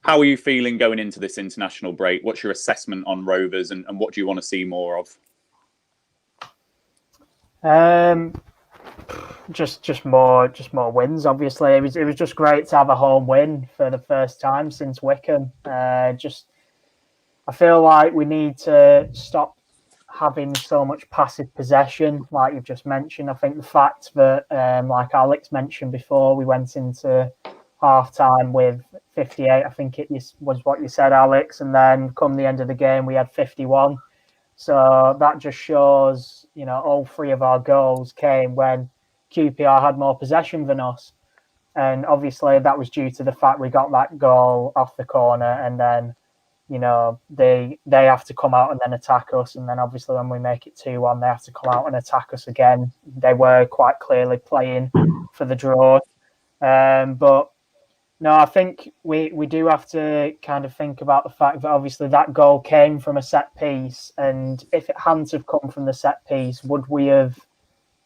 Speaker 1: How are you feeling going into this international break? What's your assessment on Rovers, and what do you want to see more of?
Speaker 3: Just more wins. Obviously, it was just great to have a home win for the first time since Wickham. I feel like we need to stop having so much passive possession, like you've just mentioned. I think the fact that, like Alex mentioned before, we went into half-time with 58, I think it was what you said, Alex, and then come the end of the game, we had 51. So that just shows, all 3 of our goals came when QPR had more possession than us. And obviously that was due to the fact we got that goal off the corner, and then they have to come out and then attack us, and then obviously when we make it 2-1, they have to come out and attack us again. They were quite clearly playing for the draw, but no, I think we do have to kind of think about the fact that obviously that goal came from a set piece, and if it hadn't have come from the set piece, would we have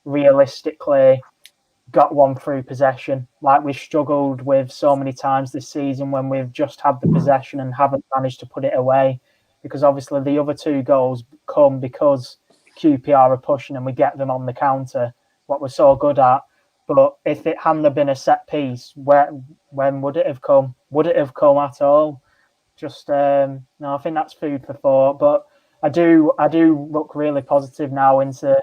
Speaker 3: realistically got one through possession like we struggled with so many times this season when we've just had the possession and haven't managed to put it away? Because obviously the other 2 goals come because QPR are pushing and we get them on the counter, what we're so good at. But if it hadn't been a set piece, when would it have come? Would it have come at all? No, I think that's food for thought. But I do look really positive now into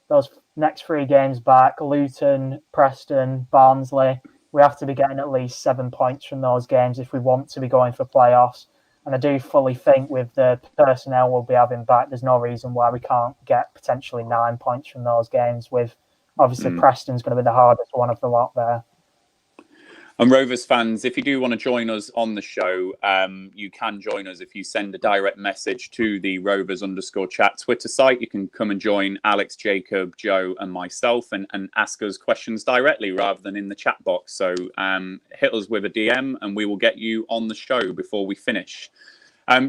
Speaker 3: those next 3 games back: Luton, Preston, Barnsley. We have to be getting at least 7 points from those games if we want to be going for playoffs. And I do fully think with the personnel we'll be having back, there's no reason why we can't get potentially 9 points from those games, with obviously Preston's going to be the hardest one of the lot there.
Speaker 1: And Rovers fans, if you do want to join us on the show, you can join us if you send a direct message to the Rovers_chat Twitter site. You can come and join Alex, Jacob, Joe and myself and ask us questions directly rather than in the chat box. So hit us with a DM and we will get you on the show before we finish.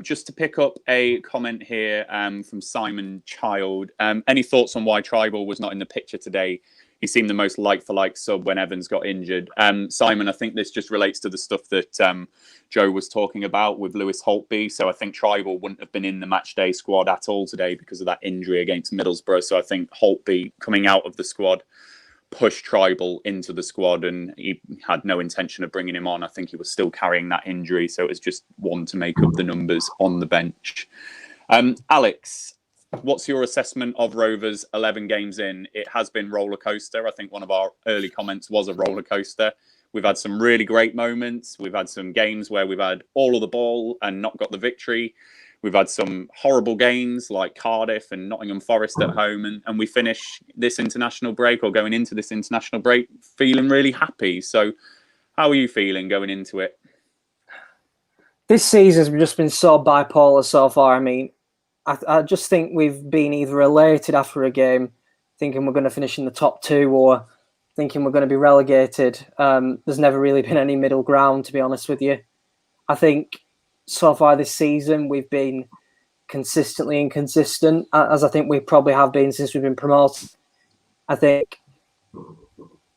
Speaker 1: Just to pick up a comment here from Simon Child. Any thoughts on why Tribal was not in the picture today? He seemed the most like-for-like sub when Evans got injured. Simon, I think this just relates to the stuff that Joe was talking about with Lewis Holtby. So I think Tribal wouldn't have been in the matchday squad at all today because of that injury against Middlesbrough. So I think Holtby coming out of the squad pushed Tribal into the squad, and he had no intention of bringing him on. I think he was still carrying that injury. So it was just one to make up the numbers on the bench. Alex, what's your assessment of Rovers 11 games in? It has been roller coaster. I think one of our early comments was a roller coaster. We've had some really great moments. We've had some games where we've had all of the ball and not got the victory. We've had some horrible games like Cardiff and Nottingham Forest at home. And we finish this international break, or going into this international break, feeling really happy. So how are you feeling going into it?
Speaker 4: This season's just been so bipolar so far. I mean, I just think we've been either elated after a game, thinking we're going to finish in the top 2, or thinking we're going to be relegated. There's never really been any middle ground, to be honest with you. I think so far this season we've been consistently inconsistent, as I think we probably have been since we've been promoted. I think,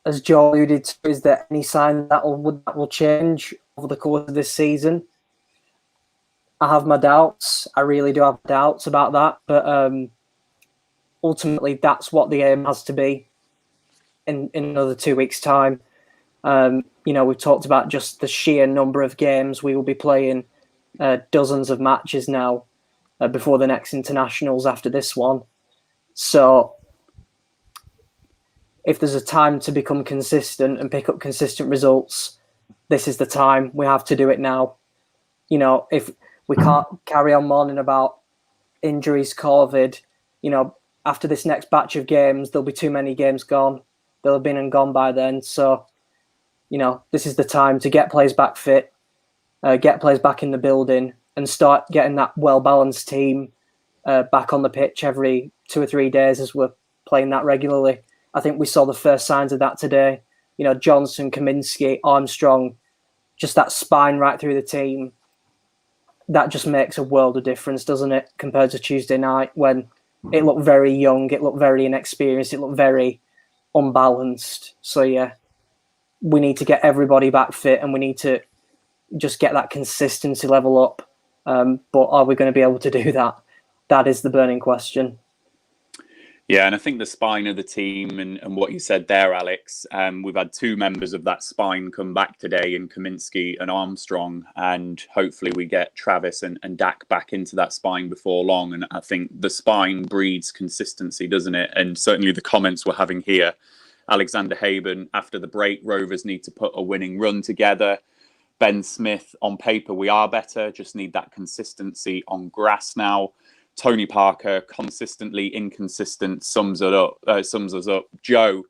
Speaker 4: as Joe alluded to, is there any sign that will change over the course of this season? I have my doubts. I really do have doubts about that. But ultimately, that's what the aim has to be in another 2 weeks' time. We've talked about just the sheer number of games we will be playing, dozens of matches now before the next internationals after this one. So if there's a time to become consistent and pick up consistent results, this is the time. We have to do it now. If we can't carry on moaning about injuries, COVID, after this next batch of games, there'll be too many games gone. They'll have been and gone by then. So, this is the time to get players back fit, get players back in the building, and start getting that well-balanced team back on the pitch every 2 or 3 days as we're playing that regularly. I think we saw the first signs of that today. Johnson, Kaminsky, Armstrong, just that spine right through the team. That just makes a world of difference, doesn't it, compared to Tuesday night when it looked very young, it looked very inexperienced, it looked very unbalanced. So, yeah, we need to get everybody back fit and we need to just get that consistency level up. But are we going to be able to do that? That is the burning question.
Speaker 1: Yeah, and I think the spine of the team and what you said there, Alex, we've had 2 members of that spine come back today in Kaminsky and Armstrong, and hopefully we get Travis and Dak back into that spine before long. And I think the spine breeds consistency, doesn't it? And certainly the comments we're having here, Alexander Haben, after the break, Rovers need to put a winning run together. Ben Smith, on paper, we are better, just need that consistency on grass now. Tony Parker, consistently inconsistent, sums us up. Joe,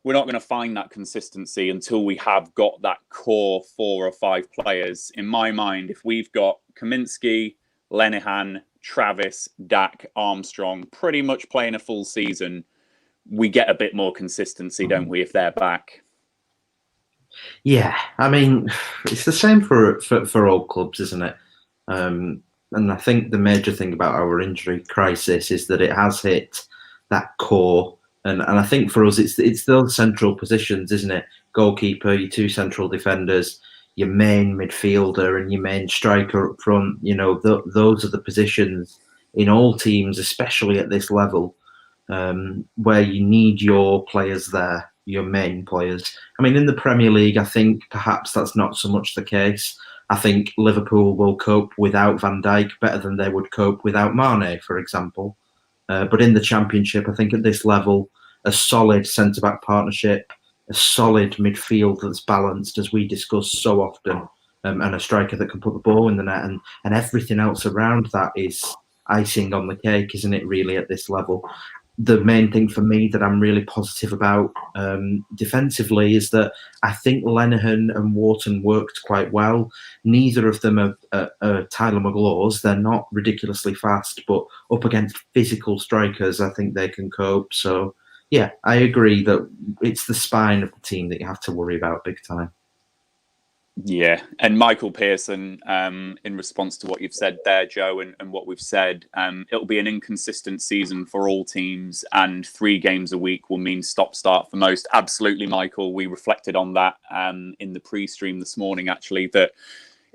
Speaker 1: we're not going to find that consistency until we have got that core 4 or 5 players. In my mind, if we've got Kaminsky, Lenihan, Travis, Dak, Armstrong, pretty much playing a full season, we get a bit more consistency, don't we, if they're back?
Speaker 2: Yeah, I mean, it's the same for all clubs, isn't it? And I think the major thing about our injury crisis is that it has hit that core. And I think for us, it's those central positions, isn't it? Goalkeeper, your 2 central defenders, your main midfielder and your main striker up front. Those are the positions in all teams, especially at this level, where you need your players there, your main players. I mean, in the Premier League, I think perhaps that's not so much the case. I think Liverpool will cope without Van Dijk better than they would cope without Mane, for example. But in the Championship, I think at this level, a solid centre-back partnership, a solid midfield that's balanced, as we discuss so often, and a striker that can put the ball in the net, and everything else around that is icing on the cake, isn't it, really, at this level? The main thing for me that I'm really positive about defensively is that I think Lenihan and Wharton worked quite well. Neither of them are Tyler McGlaws. They're not ridiculously fast, but up against physical strikers, I think they can cope. So, yeah, I agree that it's the spine of the team that you have to worry about big time.
Speaker 1: Yeah, and Michael Pearson, in response to what you've said there, Joe, and what we've said, it'll be an inconsistent season for all teams, and 3 games a week will mean stop-start for most. Absolutely, Michael. We reflected on that in the pre-stream this morning, actually, that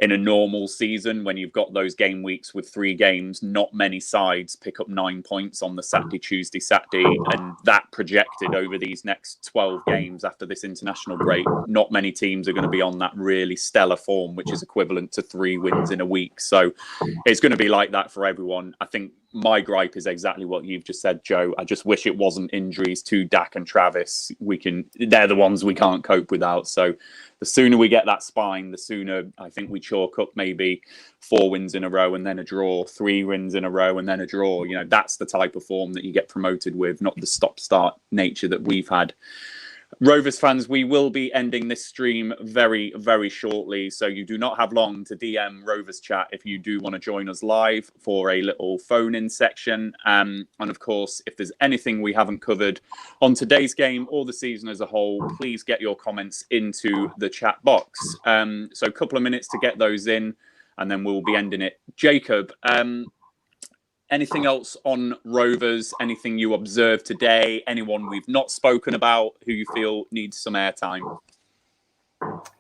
Speaker 1: in a normal season, when you've got those game weeks with 3 games, not many sides pick up 9 points on the Saturday, Tuesday, Saturday, and that projected over these next 12 games after this international break. Not many teams are going to be on that really stellar form, which is equivalent to 3 wins in a week. So it's going to be like that for everyone. I think my gripe is exactly what you've just said, Joe. I just wish it wasn't injuries to Dak and Travis. They're the ones we can't cope without. So the sooner we get that spine, the sooner I think we chalk up maybe 4 wins in a row and then a draw, 3 wins in a row and then a draw. That's the type of form that you get promoted with, not the stop-start nature that we've had. Rovers fans, we will be ending this stream very, very shortly, so you do not have long to DM Rovers Chat if you do want to join us live for a little phone-in section. And of course, if there's anything we haven't covered on today's game or the season as a whole, please get your comments into the chat box. So a couple of minutes to get those in, and then we'll be ending it. Jacob, anything else on Rovers? Anything you observed today? Anyone we've not spoken about who you feel needs some airtime?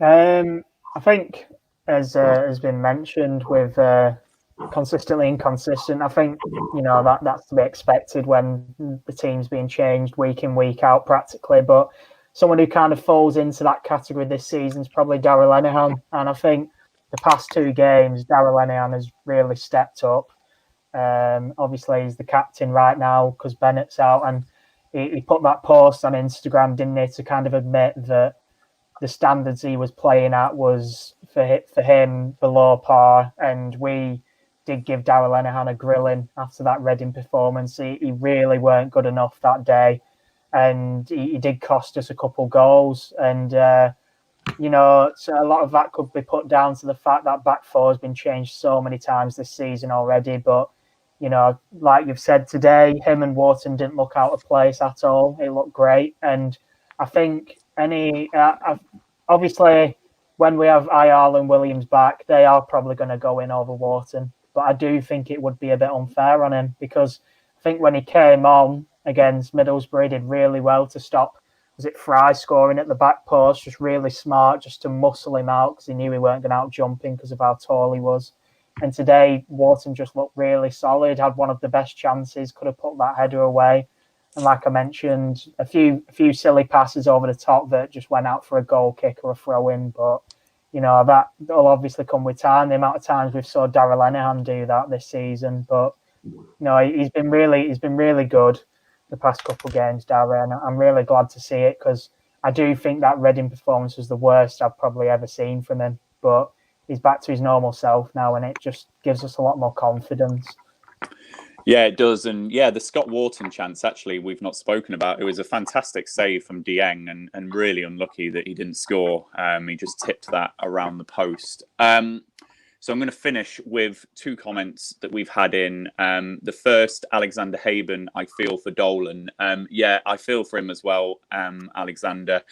Speaker 3: I think, as has been mentioned, with consistently inconsistent, I think that's to be expected when the team's being changed week in, week out practically. But someone who kind of falls into that category this season is probably Darragh Lenihan, and I think the past 2 games, Darragh Lenihan has really stepped up. Obviously, he's the captain right now because Bennett's out, and he put that post on Instagram, didn't he, to kind of admit that the standards he was playing at was for him below par, and we did give Darragh Lenihan a grilling after that Reading performance. He really weren't good enough that day, and he did cost us a couple goals. And so a lot of that could be put down to the fact that back four has been changed so many times this season already. But like you've said today, him and Wharton didn't look out of place at all. It looked great, and I think obviously when we have Ayala and Williams back, they are probably going to go in over Wharton. But I do think it would be a bit unfair on him, because I think when he came on against Middlesbrough, he did really well to stop, was it Fry scoring at the back post, just really smart, just to muscle him out, because he knew he weren't going to out jump him because of how tall he was. And today, Wharton just looked really solid, had one of the best chances, could have put that header away. And like I mentioned, a few silly passes over the top that just went out for a goal kick or a throw in. But that'll obviously come with time. The amount of times we've saw Darragh Lenihan do that this season, but he's been really good the past couple of games, Darragh, and I'm really glad to see it, because I do think that Reading performance was the worst I've probably ever seen from him. But he's back to his normal self now, and it just gives us a lot more confidence.
Speaker 1: Yeah, it does. And yeah, the Scott Wharton chance, actually, we've not spoken about. It was a fantastic save from Dieng, and really unlucky that he didn't score. He just tipped that around the post. So I'm going to finish with 2 comments that we've had in. The first, Alexander Haben, I feel for Dolan. Yeah, I feel for him as well, Alexander.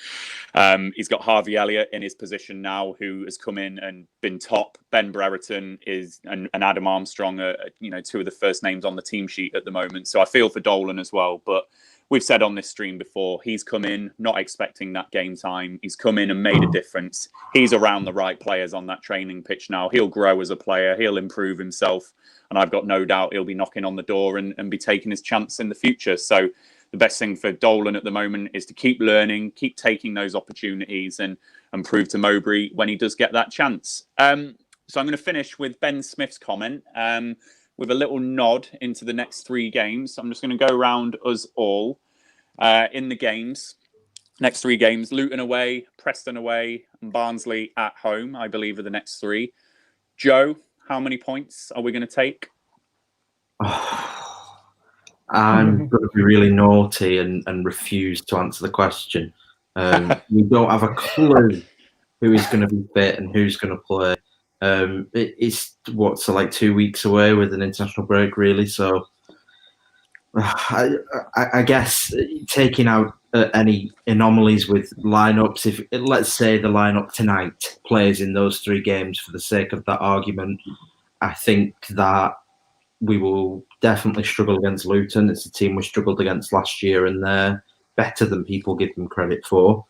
Speaker 1: He's got Harvey Elliott in his position now, who has come in and been top. Ben Brereton and Adam Armstrong are 2 of the first names on the team sheet at the moment. So I feel for Dolan as well. But we've said on this stream before, he's come in not expecting that game time. He's come in and made a difference. He's around the right players on that training pitch now. He'll grow as a player. He'll improve himself. And I've got no doubt he'll be knocking on the door and be taking his chance in the future. So the best thing for Dolan at the moment is to keep learning, keep taking those opportunities and prove to Mowbray when he does get that chance. So I'm going to finish with Ben Smith's comment. With a little nod into the next 3 games. I'm just going to go around us all in the games. Next 3 games, Luton away, Preston away, and Barnsley at home, I believe, are the next 3. Joe, how many points are we going to take?
Speaker 2: I'm going to be really naughty and refuse to answer the question. We don't have a clue who is going to be fit and who's going to play. It's like 2 weeks away with an international break, really. So I guess taking out any anomalies with lineups, if let's say the lineup tonight plays in those 3 games for the sake of that argument, I think that we will definitely struggle against Luton. It's a team we struggled against last year, and they're better than people give them credit for.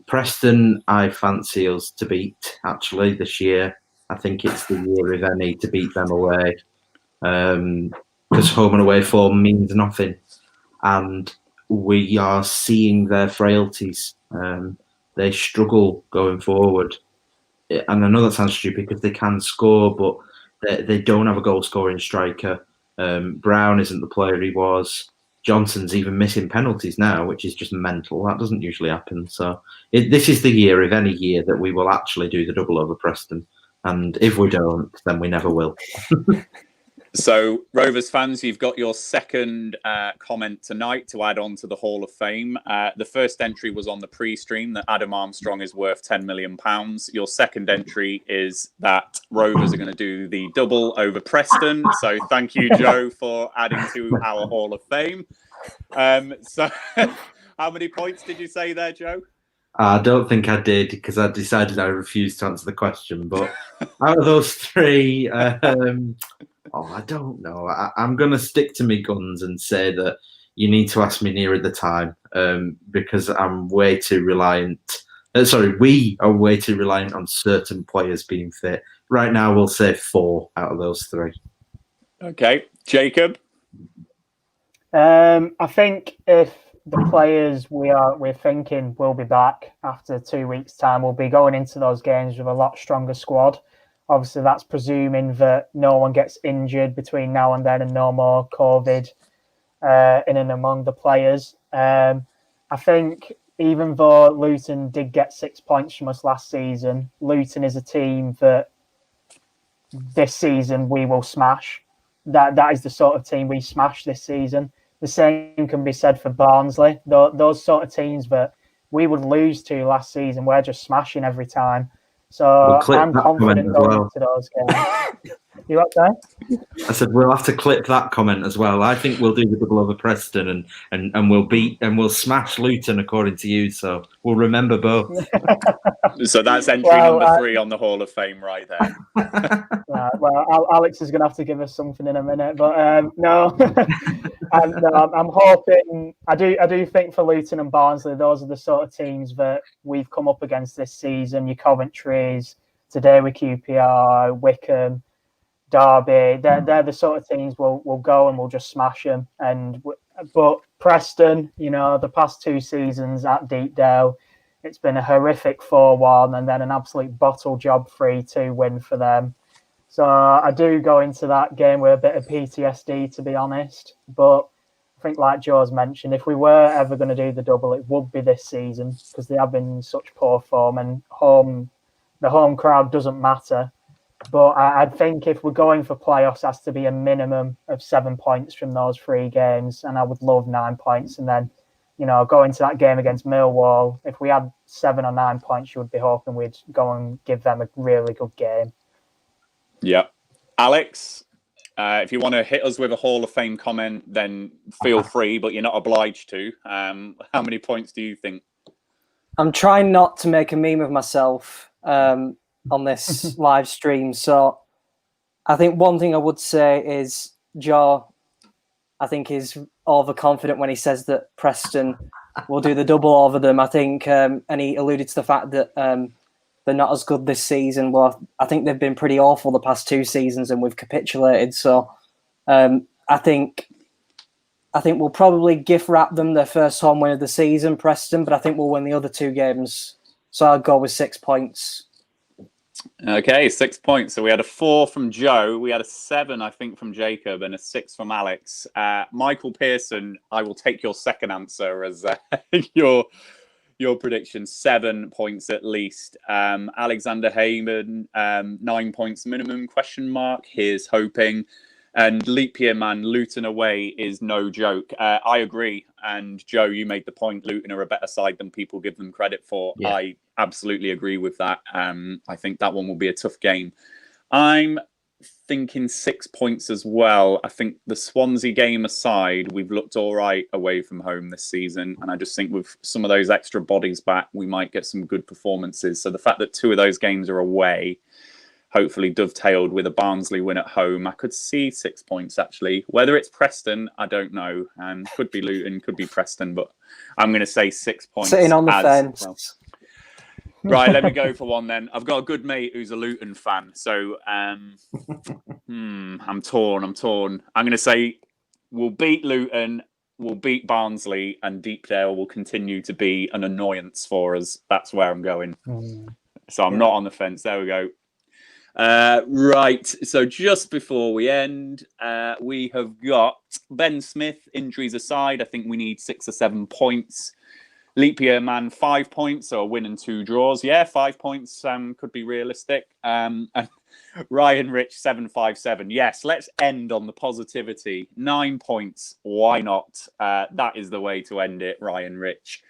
Speaker 2: Preston, I fancy us to beat, actually, this year. I think it's the year, if any, to beat them away, because home and away form means nothing, and we are seeing their frailties. They struggle going forward, and I know that sounds stupid because they can score, but they don't have a goal-scoring striker. Brown isn't the player he was. Johnson's even missing penalties now, which is just mental. That doesn't usually happen. So this is the year, if any year, that we will actually do the double over Preston. And if we don't, then we never will.
Speaker 1: So, Rovers fans, you've got your second comment tonight to add on to the Hall of Fame. The first entry was on the pre-stream that Adam Armstrong is worth £10 million. Your second entry is that Rovers are going to do the double over Preston. So thank you, Joe, for adding to our Hall of Fame. So how many points did you say there, Joe?
Speaker 2: I don't think I did, because I decided I refused to answer the question. But out of those 3... Oh, I don't know. I'm going to stick to my guns and say that you need to ask me nearer the time because I'm way too reliant. We are way too reliant on certain players being fit. Right now, we'll say 4 out of those 3.
Speaker 1: Okay, Jacob.
Speaker 3: I think if the players we're thinking will be back after 2 weeks' time, we'll be going into those games with a lot stronger squad. Obviously, that's presuming that no one gets injured between now and then and no more COVID in and among the players. I think even though Luton did get 6 points from us last season, Luton is a team that this season we will smash. That is the sort of team we smash this season. The same can be said for Barnsley. Those sort of teams that we would lose to last season, we're just smashing every time. So I'm confident going into those games. You okay?
Speaker 2: I said we'll have to clip that comment as well. I think we'll do the double over Preston and we'll smash Luton according to you. So we'll remember both.
Speaker 1: So that's entry number 3 on the Hall of Fame right there.
Speaker 3: Well, Alex is going to have to give us something in a minute, but no. I'm hoping. I do think for Luton and Barnsley, those are the sort of teams that we've come up against this season. Your Coventry's, today with QPR, Wickham, Derby. They're the sort of teams we'll go and we'll just smash them. But Preston, the past 2 seasons at Deepdale, it's been a horrific 4-1 and then an absolute bottle job 3-2 win for them. So I do go into that game with a bit of PTSD, to be honest. But I think, like Joe's mentioned, if we were ever going to do the double, it would be this season because they have been in such poor form and the home crowd doesn't matter. But I think if we're going for playoffs, it has to be a minimum of 7 points from those 3 games. And I would love 9 points. And then, go into that game against Millwall. If we had 7 or 9 points, you would be hoping we'd go and give them a really good game.
Speaker 1: Yeah. Alex, if you want to hit us with a Hall of Fame comment, then feel free, but you're not obliged to. How many points do you think?
Speaker 4: I'm trying not to make a meme of myself on this live stream. So I think one thing I would say is Joe, I think, is overconfident when he says that Preston will do the double over them. I think, and he alluded to the fact that they're not as good this season. Well, I think they've been pretty awful the past 2 seasons and we've capitulated. So I think we'll probably gift wrap them their first home win of the season, Preston, but I think we'll win the other 2 games. So I'll go with 6 points.
Speaker 1: Okay, 6 points. So we had a 4 from Joe. We had a 7, I think, from Jacob and a 6 from Alex. Michael Pearson, I will take your second answer as your prediction, 7 points at least. Alexander Heyman, 9 points minimum, ? Here's hoping. And Leap Year Man, Luton away is no joke. I agree. And Joe, you made the point, Luton are a better side than people give them credit for. Yeah. I absolutely agree with that. I think that one will be a tough game. I'm thinking 6 points as well. I think the Swansea game aside, we've looked all right away from home this season. And I just think with some of those extra bodies back, we might get some good performances. So the fact that 2 of those games are away, hopefully dovetailed with a Barnsley win at home, I could see 6 points actually. Whether it's Preston, I don't know. Could be Luton, could be Preston, but I'm going to say 6 points.
Speaker 4: Sitting on the fence.
Speaker 1: Well. Right, let me go for one then. I've got a good mate who's a Luton fan, so I'm torn. I'm going to say we'll beat Luton, we'll beat Barnsley, and Deepdale will continue to be an annoyance for us. That's where I'm going. So I'm not on the fence. There we go. Right, so just before we end, we have got Ben Smith, injuries aside, I think we need 6 or 7 points. Leap Year Man, 5 points, so a win and 2 draws. Yeah, 5 points could be realistic. And Ryan Rich, 757. Yes, let's end on the positivity. 9 points, why not? That is the way to end it, Ryan Rich.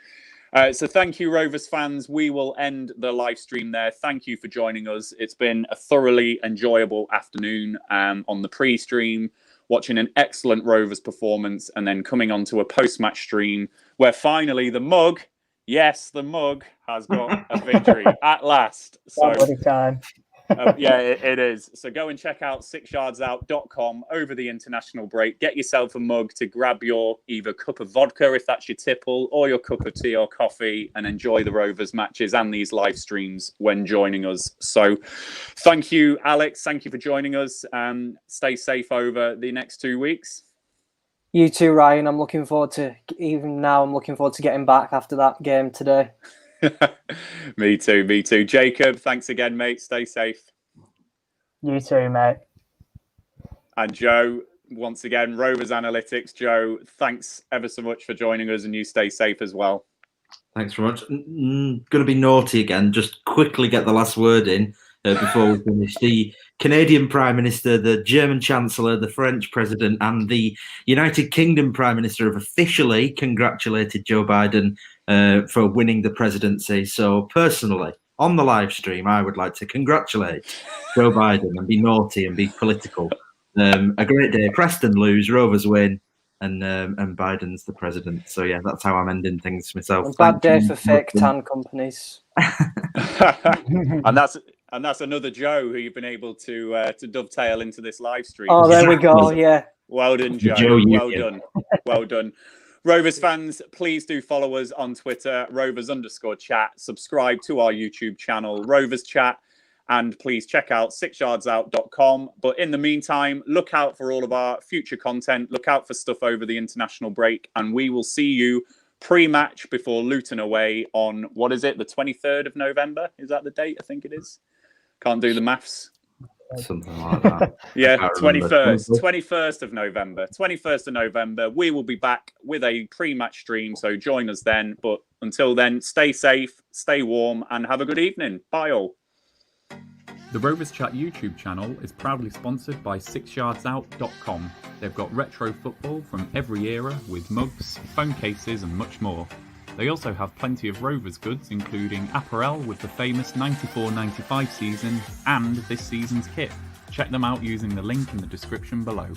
Speaker 1: So thank you, Rovers fans. We will end the live stream there. Thank you for joining us. It's been a thoroughly enjoyable afternoon on the pre-stream, watching an excellent Rovers performance, and then coming on to a post-match stream where finally the mug, yes, the mug has got a victory at last. So
Speaker 3: time.
Speaker 1: Yeah, it is. So go and check out 6yardsout.com over the international break. Get yourself a mug to grab your either cup of vodka, if that's your tipple, or your cup of tea or coffee, and enjoy the Rovers matches and these live streams when joining us. So thank you, Alex. Thank you for joining us. Stay safe over the next 2 weeks.
Speaker 4: You too, Ryan. I'm looking forward to getting back after that game today.
Speaker 1: Me too. Jacob, thanks again, mate. Stay safe.
Speaker 3: You too, mate.
Speaker 1: And Joe, once again, Rovers Analytics. Joe, thanks ever so much for joining us, and you stay safe as well.
Speaker 2: Thanks very much. Going to be naughty again. Just quickly get the last word in before we finish. The Canadian Prime Minister, the German Chancellor, the French President, and the United Kingdom Prime Minister have officially congratulated Joe Biden for winning the presidency. So personally, on the live stream, I would like to congratulate Joe Biden and be naughty and be political. A great day. Preston lose, Rovers win, and Biden's the president. So yeah, that's how I'm ending things myself.
Speaker 4: A bad day for fake tan companies.
Speaker 1: and that's another Joe who you've been able to dovetail into this live stream.
Speaker 4: Oh, there we go. Yeah.
Speaker 1: Well done, Joe. Well done. Rovers fans, please do follow us on Twitter, Rovers_chat. Subscribe to our YouTube channel, Rovers Chat. And please check out 6yardsout.com. But in the meantime, look out for all of our future content. Look out for stuff over the international break. And we will see you pre-match before Luton away on, what is it, the 23rd of November? Is that the date? I think it is. Can't do the maths.
Speaker 2: Something like that.
Speaker 1: Yeah, 21st of November. 21st of November. We will be back with a pre-match stream, so join us then. But until then, stay safe, stay warm, and have a good evening. Bye all.
Speaker 5: The Rovers Chat YouTube channel is proudly sponsored by 6yardsout.com. They've got retro football from every era with mugs, phone cases and much more. They also have plenty of Rovers goods, including apparel with the famous 94-95 season and this season's kit. Check them out using the link in the description below.